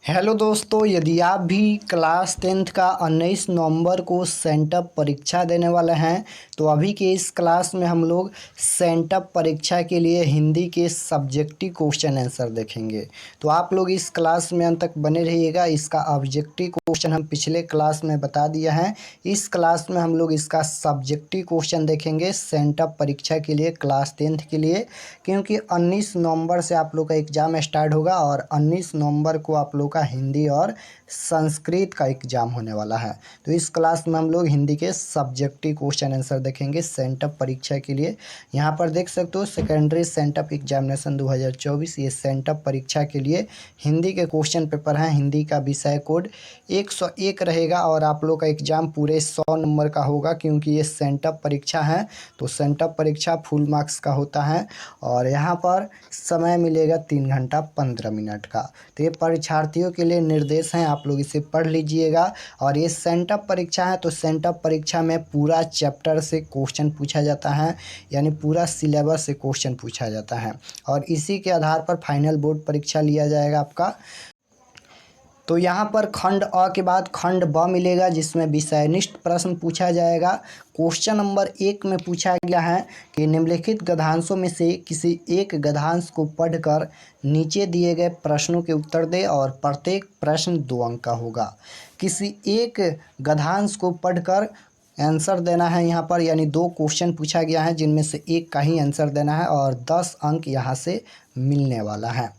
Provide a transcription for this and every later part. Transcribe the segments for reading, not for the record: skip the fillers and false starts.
Hello दोस्तों, यदि आप भी क्लास 10th का 19 नवंबर को सेंटअप परीक्षा देने वाले हैं तो अभी के इस क्लास में हम लोग सेंटअप परीक्षा के लिए हिंदी के सब्जेक्टिव क्वेश्चन आंसर देखेंगे। तो आप लोग इस क्लास में अंत तक बने रहिएगा। इसका ऑब्जेक्टिव क्वेश्चन हम पिछले क्लास में बता दिया है। इस क्लास में हम लोग इसका सब्जेक्टिव क्वेश्चन देखेंगे सेंटअप परीक्षा के लिए क्लास 10th के लिए, क्योंकि 19 नवंबर से आप लोग का एग्ज़ाम स्टार्ट होगा और 19 नवंबर को आप लोग का हिंदी और संस्कृत का एग्ज़ाम होने वाला है। तो इस क्लास में हम लोग हिंदी के सब्जेक्टिव क्वेश्चन आंसर देखेंगे सेंटअप परीक्षा के लिए। यहाँ पर देख सकते हो सेकेंडरी सेंटअप एग्जामिनेशन 2024, ये सेंटअप परीक्षा के लिए हिंदी के क्वेश्चन पेपर हैं। हिंदी का विषय कोड 101 रहेगा और आप लोग का एग्ज़ाम पूरे 100 नंबर का होगा, क्योंकि ये सेंटअप परीक्षा है। तो सेंटअप परीक्षा फुल मार्क्स का होता है और यहाँ पर समय मिलेगा 3 घंटा 15 मिनट का। तो ये परीक्षार्थियों के लिए निर्देश हैं, आप लोग इसे पढ़ लीजिएगा। और ये सेंटअप परीक्षा है तो सेंटअप परीक्षा में पूरा चैप्टर से क्वेश्चन पूछा जाता है, यानी पूरा सिलेबस से क्वेश्चन पूछा जाता है और इसी के आधार पर फाइनल बोर्ड परीक्षा लिया जाएगा आपका। तो यहाँ पर खंड अ के बाद खंड ब मिलेगा, जिसमें विषयनिष्ठ प्रश्न पूछा जाएगा। क्वेश्चन नंबर 1 में पूछा गया है कि निम्नलिखित गद्यांशों में से किसी एक गद्यांश को पढ़कर नीचे दिए गए प्रश्नों के उत्तर दे और प्रत्येक प्रश्न 2 अंक का होगा। किसी एक गद्यांश को पढ़कर आंसर देना है यहाँ पर, यानी 2 क्वेश्चन पूछा गया है जिनमें से एक का ही आंसर देना है और 10 अंक यहाँ से मिलने वाला है।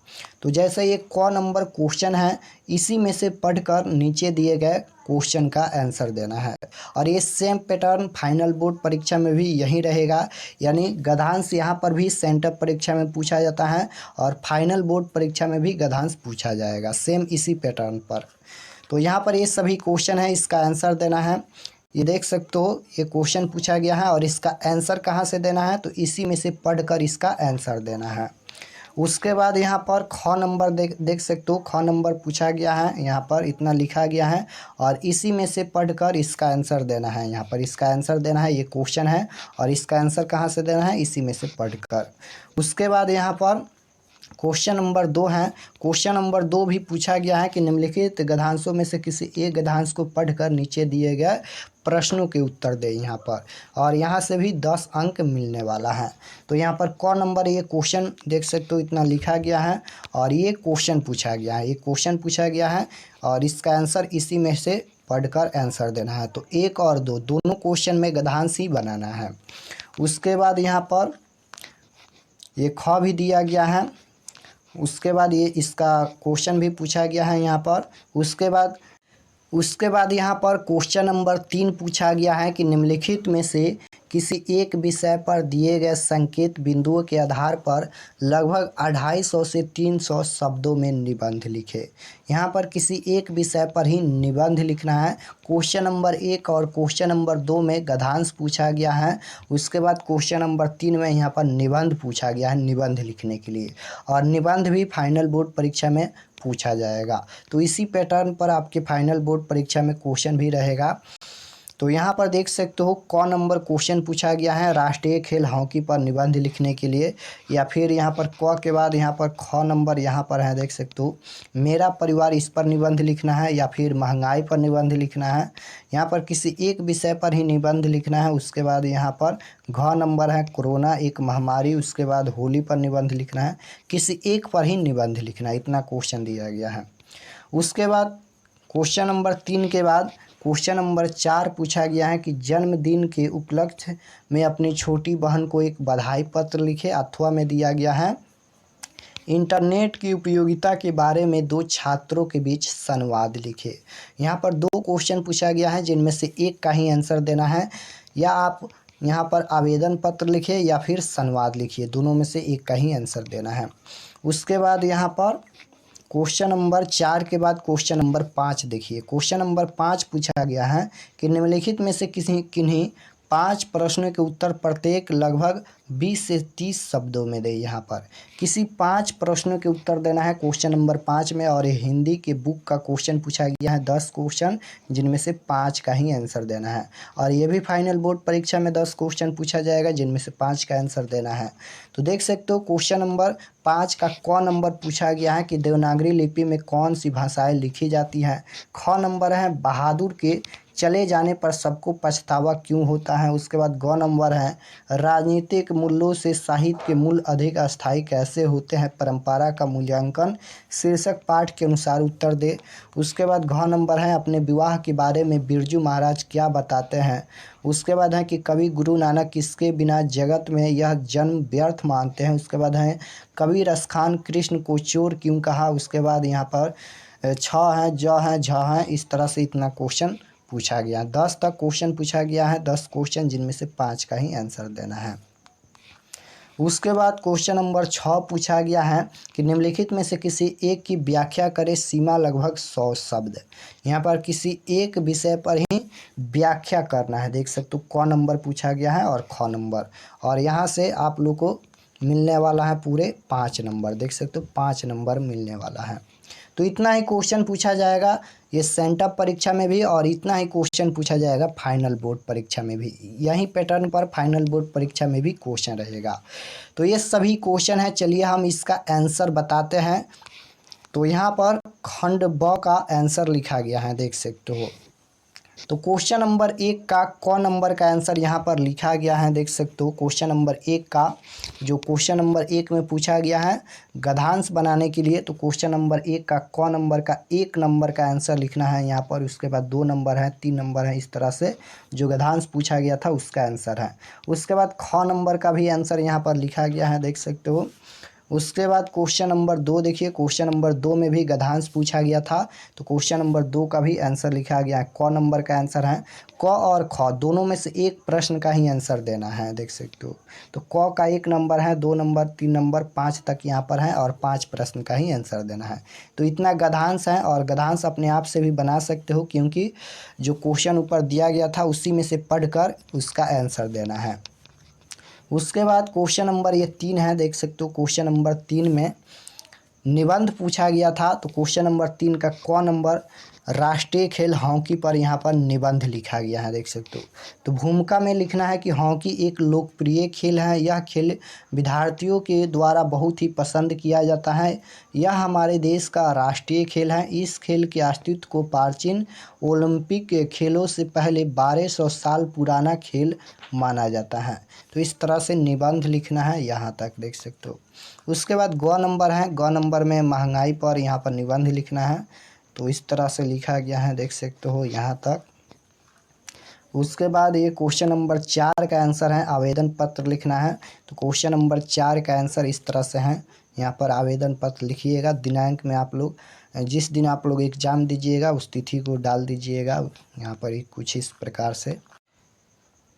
तो जैसे ये क नंबर क्वेश्चन है, इसी में से पढ़कर नीचे दिए गए क्वेश्चन का आंसर देना है। और ये सेम पैटर्न फाइनल बोर्ड परीक्षा में भी यही रहेगा, यानी गद्यांश यहाँ पर भी सेंटअप परीक्षा में पूछा जाता है और फाइनल बोर्ड परीक्षा में भी गद्यांश पूछा जाएगा सेम इसी पैटर्न पर। तो यहाँ पर ये सभी क्वेश्चन है, इसका आंसर देना है। ये देख सकते हो ये क्वेश्चन पूछा गया है और इसका आंसर कहाँ से देना है, तो इसी में से पढ़कर इसका आंसर देना है। उसके बाद यहाँ पर ख नंबर देख सकते हो, ख नंबर पूछा गया है, यहाँ पर इतना लिखा गया है और इसी में से पढ़कर इसका आंसर देना है। यहाँ पर इसका आंसर देना है, ये क्वेश्चन है और इसका आंसर कहाँ से देना है, इसी में से पढ़कर। उसके बाद यहाँ पर क्वेश्चन नंबर 2 है। क्वेश्चन नंबर 2 भी पूछा गया है कि निम्नलिखित गद्यांशों में से किसी एक गद्यांश को पढ़कर नीचे दिए गए प्रश्नों के उत्तर दें यहाँ पर, और यहाँ से भी 10 अंक मिलने वाला है। तो यहाँ पर क नंबर ये क्वेश्चन देख सकते हो इतना लिखा गया है और ये क्वेश्चन पूछा गया है, ये क्वेश्चन पूछा गया है और इसका आंसर इसी में से पढ़कर आंसर देना है। तो 1 और 2 दोनों क्वेश्चन में गद्यांश ही बनाना है। उसके बाद यहाँ पर ये ख भी दिया गया है। उसके बाद ये इसका क्वेश्चन भी पूछा गया है यहाँ पर। उसके बाद यहाँ पर क्वेश्चन नंबर 3 पूछा गया है कि निम्नलिखित में से किसी एक विषय पर दिए गए संकेत बिंदुओं के आधार पर लगभग 250 से 300 शब्दों में निबंध लिखे। यहाँ पर किसी एक विषय पर ही निबंध लिखना है। क्वेश्चन नंबर 1 और क्वेश्चन नंबर 2 में गद्यांश पूछा गया है। उसके बाद क्वेश्चन नंबर 3 में यहाँ पर निबंध पूछा गया है निबंध लिखने के लिए, और निबंध भी फाइनल बोर्ड परीक्षा में पूछा जाएगा। तो इसी पैटर्न पर आपके फाइनल बोर्ड परीक्षा में क्वेश्चन भी रहेगा। तो यहाँ पर देख सकते हो क नंबर क्वेश्चन पूछा गया है राष्ट्रीय खेल हॉकी पर निबंध लिखने के लिए, या फिर यहाँ पर क के बाद यहाँ पर ख नंबर यहाँ पर है, देख सकते हो मेरा परिवार, इस पर निबंध लिखना है, या फिर महंगाई पर निबंध लिखना है। यहाँ पर किसी एक विषय पर ही निबंध लिखना है। उसके बाद यहाँ पर घ नंबर है कोरोना एक महामारी, उसके बाद होली पर निबंध लिखना है। किसी एक पर ही निबंध लिखना है, इतना क्वेश्चन दिया गया है। उसके बाद क्वेश्चन नंबर 3 के बाद क्वेश्चन नंबर 4 पूछा गया है कि जन्मदिन के उपलक्ष्य में अपनी छोटी बहन को एक बधाई पत्र लिखे। अथवा में दिया गया है इंटरनेट की उपयोगिता के बारे में 2 छात्रों के बीच संवाद लिखे। यहाँ पर 2 क्वेश्चन पूछा गया है जिनमें से एक का ही आंसर देना है, या आप यहाँ पर आवेदन पत्र लिखिए या फिर संवाद लिखिए, दोनों में से एक का ही आंसर देना है। उसके बाद यहाँ पर क्वेश्चन नंबर 4 के बाद क्वेश्चन नंबर 5 देखिए। क्वेश्चन नंबर 5 पूछा गया है कि निम्नलिखित में से किन्हीं 5 प्रश्नों के उत्तर प्रत्येक लगभग 20 से 30 शब्दों में दे। यहाँ पर किसी 5 प्रश्नों के उत्तर देना है क्वेश्चन नंबर 5 में, और हिंदी के बुक का क्वेश्चन पूछा गया है 10 क्वेश्चन, जिनमें से 5 का ही आंसर देना है। और ये भी फाइनल बोर्ड परीक्षा में 10 क्वेश्चन पूछा जाएगा, जिनमें से 5 का आंसर देना है। तो देख सकते हो क्वेश्चन नंबर 5 का क नंबर पूछा गया है कि देवनागरी लिपि में कौन सी भाषाएं लिखी जाती हैं। ख नंबर है बहादुर के चले जाने पर सबको पछतावा क्यों होता है। उसके बाद ग नंबर है राजनीतिक मूल्यों से साहित्य के मूल्य अधिक अस्थायी कैसे होते हैं, परंपरा का मूल्यांकन शीर्षक पाठ के अनुसार उत्तर दे। उसके बाद घ नंबर है अपने विवाह के बारे में बिरजू महाराज क्या बताते हैं। उसके बाद है कि कवि गुरु नानक किसके बिना जगत में यह जन्म व्यर्थ मानते हैं। उसके बाद है कवि रसखान कृष्ण को चोर क्यों कहा। उसके बाद यहाँ पर छ है, ज है, झ है, इस तरह से इतना क्वेश्चन पूछा गया। 10 तक क्वेश्चन पूछा गया है, 10 क्वेश्चन, जिनमें से 5 का ही आंसर देना है। उसके बाद क्वेश्चन नंबर 6 पूछा गया है कि निम्नलिखित में से किसी एक की व्याख्या करें, सीमा लगभग 100 शब्द। यहाँ पर किसी एक विषय पर ही व्याख्या करना है। देख सकते हो क नंबर पूछा गया है और ख नंबर, और यहाँ से आप लोग को मिलने वाला है पूरे 5 नंबर। देख सकते हो 5 नंबर मिलने वाला है। तो इतना ही क्वेश्चन पूछा जाएगा ये सेंटअप परीक्षा में भी, और इतना ही क्वेश्चन पूछा जाएगा फाइनल बोर्ड परीक्षा में भी। यही पैटर्न पर फाइनल बोर्ड परीक्षा में भी क्वेश्चन रहेगा। तो ये सभी क्वेश्चन है। चलिए हम इसका आंसर बताते हैं। तो यहाँ पर खंड ब का आंसर लिखा गया है, देख सकते हो। तो क्वेश्चन नंबर 1 का क नंबर का आंसर यहाँ पर लिखा गया है, देख सकते हो। क्वेश्चन नंबर 1 का जो क्वेश्चन नंबर 1 में पूछा गया है गद्यांश बनाने के लिए, तो क्वेश्चन नंबर 1 का क नंबर का 1 नंबर का आंसर लिखना है यहाँ पर। उसके बाद 2 नंबर है, 3 नंबर है, इस तरह से जो गद्यांश पूछा गया था उसका आंसर है। उसके बाद ख नंबर का भी आंसर यहाँ पर लिखा गया है, देख सकते हो। उसके बाद क्वेश्चन नंबर 2 देखिए, क्वेश्चन नंबर 2 में भी गद्यांश पूछा गया था, तो क्वेश्चन नंबर 2 का भी आंसर लिखा गया है। क नंबर का आंसर है। क और ख दोनों में से एक प्रश्न का ही आंसर देना है, देख सकते हो। तो क का 1 नंबर है, 2 नंबर, 3 नंबर, 5 तक यहाँ पर है, और 5 प्रश्न का ही आंसर देना है। तो इतना गद्यांश है, और गद्यांश अपने आप से भी बना सकते हो, क्योंकि जो क्वेश्चन ऊपर दिया गया था उसी में से पढ़कर उसका आंसर देना है। उसके बाद क्वेश्चन नंबर ये 3 है, देख सकते हो। क्वेश्चन नंबर 3 में निबंध पूछा गया था, तो क्वेश्चन नंबर 3 का क नंबर राष्ट्रीय खेल हॉकी पर यहाँ पर निबंध लिखा गया है, देख सकते हो। तो भूमिका में लिखना है कि हॉकी एक लोकप्रिय खेल है। यह खेल विद्यार्थियों के द्वारा बहुत ही पसंद किया जाता है। यह हमारे देश का राष्ट्रीय खेल है। इस खेल के अस्तित्व को प्राचीन ओलंपिक खेलों से पहले 1200 साल पुराना खेल माना जाता है। तो इस तरह से निबंध लिखना है, यहाँ तक देख सकते हो। उसके बाद ग नंबर है, ग नंबर में महंगाई पर यहाँ पर निबंध लिखना है, तो इस तरह से लिखा गया है, देख सकते हो यहाँ तक। उसके बाद ये क्वेश्चन नंबर 4 का आंसर है, आवेदन पत्र लिखना है। तो क्वेश्चन नंबर 4 का आंसर इस तरह से है, यहाँ पर आवेदन पत्र लिखिएगा। दिनांक में आप लोग जिस दिन आप लोग एग्ज़ाम दीजिएगा उस तिथि को डाल दीजिएगा, यहाँ पर ही कुछ इस प्रकार से।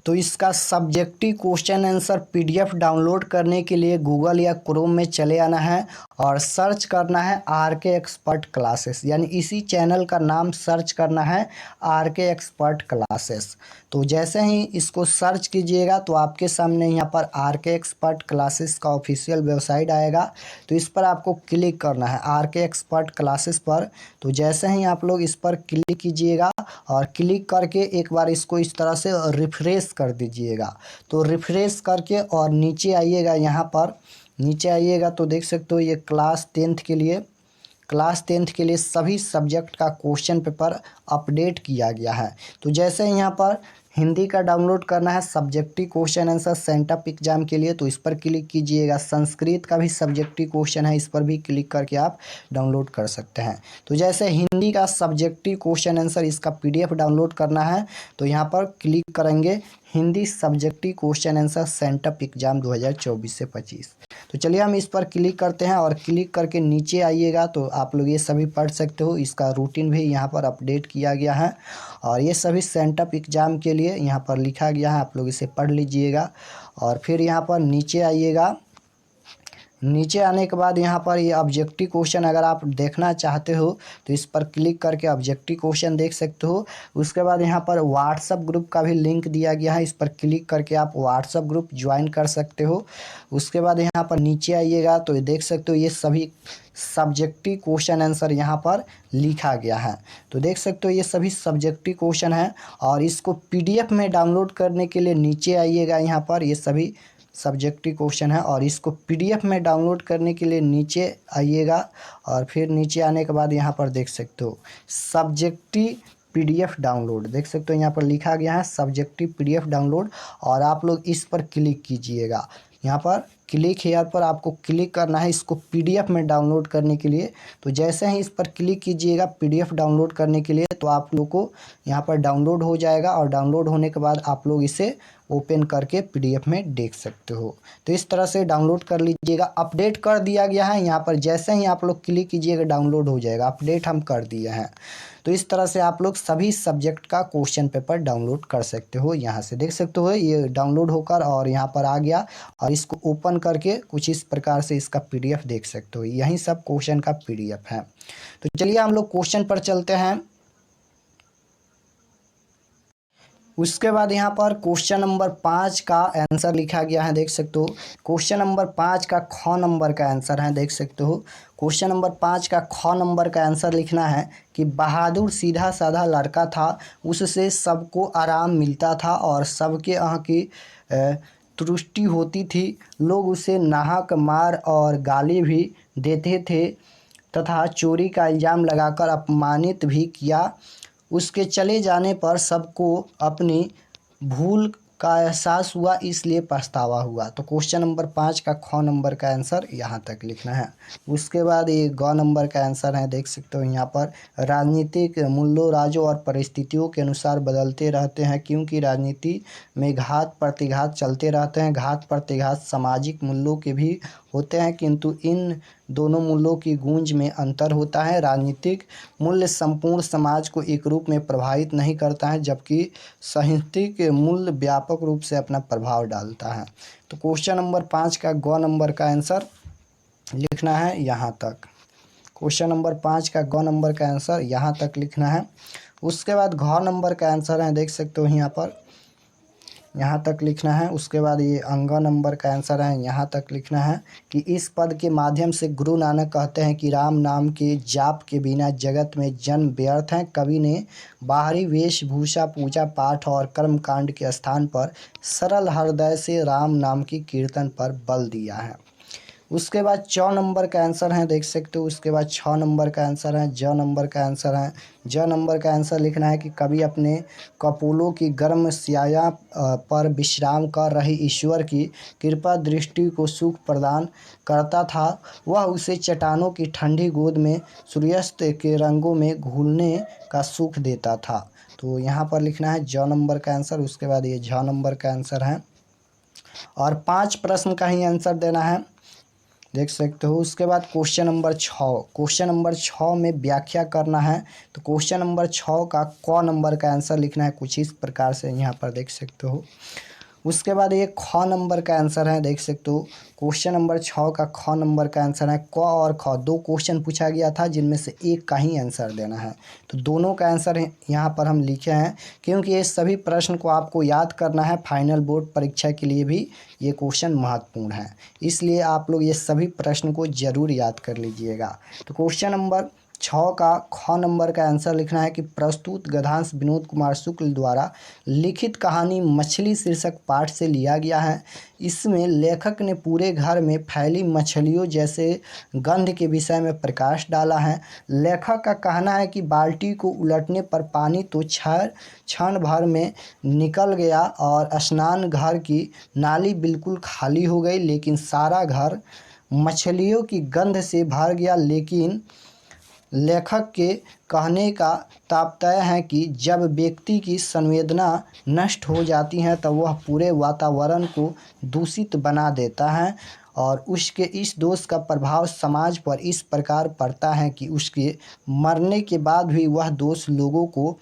तो इसका subjective question answer PDF download करने के लिए गूगल या क्रोम में चले आना है और सर्च करना है आरके एक्सपर्ट क्लासेस, यानी इसी चैनल का नाम सर्च करना है आरके एक्सपर्ट क्लासेस। तो जैसे ही इसको सर्च कीजिएगा तो आपके सामने यहाँ पर आरके एक्सपर्ट क्लासेस का ऑफिशियल वेबसाइट आएगा। तो इस पर आपको क्लिक करना है आरके एक्सपर्ट क्लासेस पर। तो जैसे ही आप लोग इस पर क्लिक कीजिएगा और क्लिक करके एक बार इसको इस तरह से रिफ्रेश कर दीजिएगा। तो रिफ्रेश करके और नीचे आइएगा, यहाँ पर नीचे आइएगा तो देख सकते हो ये क्लास 10th के लिए सभी सब्जेक्ट का क्वेश्चन पेपर अपडेट किया गया है। तो जैसे यहाँ पर हिंदी का डाउनलोड करना है subjective question answer sent up exam के लिए, तो इस पर क्लिक कीजिएगा। संस्कृत का भी सब्जेक्टिव क्वेश्चन है, इस पर भी क्लिक करके आप डाउनलोड कर सकते हैं। तो जैसे हिंदी का सब्जेक्टिव क्वेश्चन आंसर इसका पीडीएफ डाउनलोड करना है, तो यहाँ पर क्लिक करेंगे Hindi subjective question answer sent up exam 2024 से 25। तो चलिए हम इस पर क्लिक करते हैं और क्लिक करके नीचे आइएगा तो आप लोग ये सभी पढ़ सकते हो। इसका रूटीन भी यहाँ पर अपडेट किया गया है और ये सभी सेंटअप एग्जाम के लिए यहाँ पर लिखा गया है, आप लोग इसे पढ़ लीजिएगा। और फिर यहाँ पर नीचे आइएगा, नीचे आने के बाद यहाँ पर ये ऑब्जेक्टिव क्वेश्चन अगर आप देखना चाहते हो तो इस पर क्लिक करके ऑब्जेक्टिव क्वेश्चन देख सकते हो। उसके बाद यहाँ पर व्हाट्सएप ग्रुप का भी लिंक दिया गया है, इस पर क्लिक करके आप व्हाट्सएप ग्रुप ज्वाइन कर सकते हो। उसके बाद यहाँ पर नीचे आइएगा तो देख सकते हो ये सभी सब्जेक्टिव क्वेश्चन आंसर यहाँ पर लिखा गया है। तो देख सकते हो ये सभी सब्जेक्टिव क्वेश्चन हैं और इसको पीडीएफ में डाउनलोड करने के लिए नीचे आइएगा, यहाँ पर ये सभी सब्जेक्टिव क्वेश्चन है और इसको पीडीएफ में डाउनलोड करने के लिए नीचे आइएगा और फिर नीचे आने के बाद यहाँ पर देख सकते हो सब्जेक्टिव पीडीएफ डाउनलोड, देख सकते हो यहाँ पर लिखा गया है सब्जेक्टिव पीडीएफ डाउनलोड और आप लोग इस पर क्लिक कीजिएगा। यहाँ पर क्लिक हेयर पर आपको क्लिक करना है इसको पीडीएफ में डाउनलोड करने के लिए। तो जैसे ही इस पर क्लिक कीजिएगा पीडीएफ डाउनलोड करने के लिए तो आप लोग को यहाँ पर डाउनलोड हो जाएगा और डाउनलोड होने के बाद आप लोग इसे ओपन करके पीडीएफ में देख सकते हो। तो इस तरह से डाउनलोड कर लीजिएगा। अपडेट कर दिया गया है, यहाँ पर जैसे ही आप लोग क्लिक कीजिएगा डाउनलोड हो जाएगा, अपडेट हम कर दिए हैं। तो इस तरह से आप लोग सभी सब्जेक्ट का क्वेश्चन पेपर डाउनलोड कर सकते हो। यहाँ से देख सकते हो ये डाउनलोड होकर और यहाँ पर आ गया और इसको ओपन करके कुछ इस प्रकार से इसका पीडीएफ देख सकते हो। यही सब क्वेश्चन का पीडीएफ है। तो चलिए हम लोग क्वेश्चन पर चलते हैं। उसके बाद यहाँ पर क्वेश्चन नंबर 5 का आंसर लिखा गया है, देख सकते हो। क्वेश्चन नंबर 5 का ख नंबर का आंसर है, देख सकते हो। क्वेश्चन नंबर 5 का ख नंबर का आंसर लिखना है कि बहादुर सीधा साधा लड़का था, उससे सबको आराम मिलता था और सबके यहाँ की तुष्टि होती थी। लोग उसे नाहक मार और गाली भी देते थे तथा चोरी का इल्ज़ाम लगाकर अपमानित भी किया। उसके चले जाने पर सबको अपनी भूल का एहसास हुआ, इसलिए पछतावा हुआ। तो क्वेश्चन नंबर 5 का ख नंबर का आंसर यहाँ तक लिखना है। उसके बाद ये ग नंबर का आंसर है, देख सकते हो यहाँ पर राजनीतिक मूल्यों राजों और परिस्थितियों के अनुसार बदलते रहते हैं, क्योंकि राजनीति में घात प्रतिघात चलते रहते हैं। घात प्रतिघात सामाजिक मूल्यों के भी होते हैं, किंतु इन दोनों मूल्यों की गूंज में अंतर होता है। राजनीतिक मूल्य संपूर्ण समाज को एक रूप में प्रभावित नहीं करता है, जबकि साहित्यिक मूल्य व्यापक रूप से अपना प्रभाव डालता है। तो क्वेश्चन नंबर 5 का ग नंबर का आंसर लिखना है यहाँ तक। क्वेश्चन नंबर 5 का ग नंबर का आंसर यहाँ तक लिखना है। उसके बाद घ नंबर का आंसर है, देख सकते हो यहाँ पर, यहाँ तक लिखना है। उसके बाद ये अंग नंबर का आंसर है, यहाँ तक लिखना है कि इस पद के माध्यम से गुरु नानक कहते हैं कि राम नाम के जाप के बिना जगत में जन्म व्यर्थ है। कवि ने बाहरी वेशभूषा पूजा पाठ और कर्म कांड के स्थान पर सरल हृदय से राम नाम की कीर्तन पर बल दिया है। उसके बाद 4 नंबर का आंसर है, देख सकते हो। उसके बाद 6 नंबर का आंसर है, ज नंबर का आंसर है। ज नंबर का आंसर लिखना है कि कवि अपने कपोलों की गर्म स्याया पर विश्राम कर रही ईश्वर की कृपा दृष्टि को सुख प्रदान करता था। वह उसे चट्टानों की ठंडी गोद में सूर्यास्त के रंगों में घुलने का सुख देता था। तो यहाँ पर लिखना है ज नंबर का आंसर। उसके बाद ये झ नंबर का आंसर है और 5 प्रश्न का ही आंसर देना है, देख सकते हो। उसके बाद क्वेश्चन नंबर 6, क्वेश्चन नंबर 6 में व्याख्या करना है। तो क्वेश्चन नंबर 6 का क नंबर का आंसर लिखना है कुछ इस प्रकार से, यहाँ पर देख सकते हो। उसके बाद ये ख नंबर का आंसर है, देख सकते हो। क्वेश्चन नंबर 6 का ख नंबर का आंसर है। क और ख 2 क्वेश्चन पूछा गया था, जिनमें से एक का ही आंसर देना है। तो दोनों का आंसर यहाँ पर हम लिखे हैं, क्योंकि ये सभी प्रश्न को आपको याद करना है। फाइनल बोर्ड परीक्षा के लिए भी ये क्वेश्चन महत्वपूर्ण है, इसलिए आप लोग ये सभी प्रश्न को ज़रूर याद कर लीजिएगा। तो क्वेश्चन नंबर 6 का ख नंबर का आंसर लिखना है कि प्रस्तुत गद्यांश विनोद कुमार शुक्ल द्वारा लिखित कहानी मछली शीर्षक पाठ से लिया गया है। इसमें लेखक ने पूरे घर में फैली मछलियों जैसे गंध के विषय में प्रकाश डाला है। लेखक का कहना है कि बाल्टी को उलटने पर पानी तो क्षण भर में निकल गया और स्नान घर की नाली बिल्कुल खाली हो गई, लेकिन सारा घर मछलियों की गंध से भर गया। लेकिन लेखक के कहने का तात्पर्य है कि जब व्यक्ति की संवेदना नष्ट हो जाती है तब वह पूरे वातावरण को दूषित बना देता है और उसके इस दोष का प्रभाव समाज पर इस प्रकार पड़ता है कि उसके मरने के बाद भी वह दोष लोगों को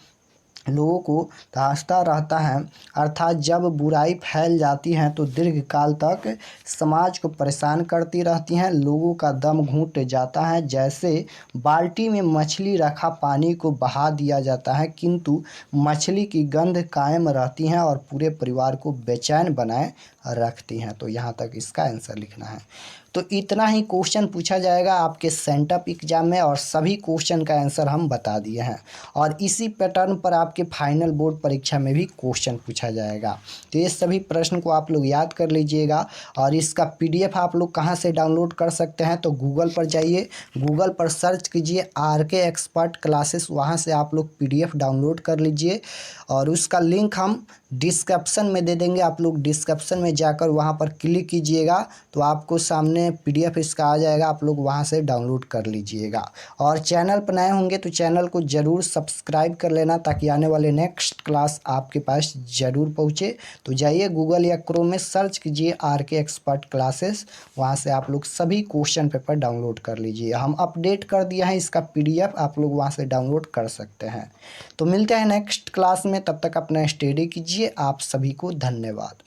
लोगों को धांसता रहता है। अर्थात जब बुराई फैल जाती है तो दीर्घकाल तक समाज को परेशान करती रहती हैं। लोगों का दम घुट जाता है। जैसे बाल्टी में मछली रखा पानी को बहा दिया जाता है, किंतु मछली की गंध कायम रहती है और पूरे परिवार को बेचैन बनाए रखती हैं। तो यहाँ तक इसका आंसर लिखना है। तो इतना ही क्वेश्चन पूछा जाएगा आपके सेंटअप एग्जाम में, और सभी क्वेश्चन का आंसर हम बता दिए हैं। और इसी पैटर्न पर आपके फाइनल बोर्ड परीक्षा में भी क्वेश्चन पूछा जाएगा। तो ये सभी प्रश्न को आप लोग याद कर लीजिएगा। और इसका पीडीएफ आप लोग कहाँ से डाउनलोड कर सकते हैं, तो गूगल पर जाइए, गूगल पर सर्च कीजिए RK एक्सपर्ट क्लासेस, वहाँ से आप लोग पीडीएफ डाउनलोड कर लीजिए। और उसका लिंक हम डिस्क्रिप्शन में दे देंगे। आप लोग डिस्क्रिप्शन में जाकर वहाँ पर क्लिक कीजिएगा तो आपको सामने पीडीएफ इसका आ जाएगा, आप लोग वहाँ से डाउनलोड कर लीजिएगा। और चैनल पर नए होंगे तो चैनल को ज़रूर सब्सक्राइब कर लेना, ताकि आने वाले नेक्स्ट क्लास आपके पास ज़रूर पहुँचे। तो जाइए गूगल या क्रोम में सर्च कीजिए RK एक्सपर्ट क्लासेस, वहाँ से आप लोग सभी क्वेश्चन पेपर डाउनलोड कर लीजिए। हम अपडेट कर दिया है इसका पीडीएफ, आप लोग वहाँ से डाउनलोड कर सकते हैं। तो मिलते हैं नेक्स्ट क्लास में, तब तक अपना स्टडी कीजिए। आप सभी को धन्यवाद।